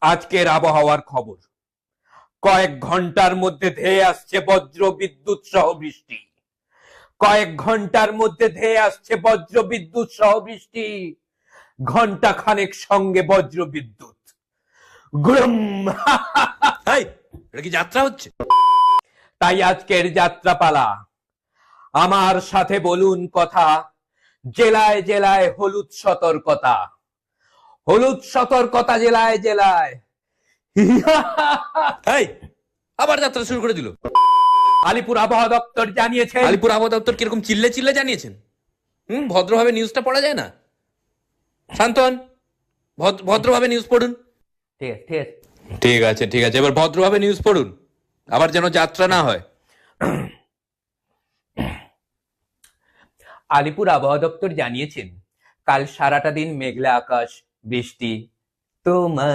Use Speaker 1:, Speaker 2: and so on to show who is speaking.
Speaker 1: আজকের আবহাওয়ার খবর। কয়েক ঘন্টার মধ্যে ধেয়ে আসছে বজ্র বিদ্যুৎ সহ বৃষ্টি। কয়েক ঘন্টার মধ্যে ধেয়ে আসছে বজ্র বিদ্যুৎ সহ বৃষ্টি। ঘন্টা খানেক সঙ্গে বজ্র বিদ্যুৎ। গুরুম।
Speaker 2: এটা কি যাত্রা হচ্ছে?
Speaker 1: তাই আজকের যাত্রাপালা। আমার সাথে বলুন কথা। জেলায় জেলায় হলুদ সতর্কতা। হলুদ সতর্কতা জেলায় জেলায়।
Speaker 2: আবার যাত্রা শুরু করে দিল।
Speaker 1: আলিপুর আবহাওয়া দপ্তর জানিয়েছে।
Speaker 2: আলিপুর আবহাওয়া দপ্তর কিরকম চিল্লে চিল্লে জানিয়েছেন? ভদ্রভাবে নিউজটা পড়া যায় না? শান্তন, ভদ্রভাবে নিউজ পড়ুন। ঠিক আছে ঠিক আছে, এবার ভদ্রভাবে নিউজ পড়ুন, আবার যেন যাত্রা না হয়।
Speaker 1: আলিপুর আবহাওয়া দপ্তর জানিয়েছেন, কাল সারাটা দিন মেঘলা আকাশ, বৃষ্টি। তোমায়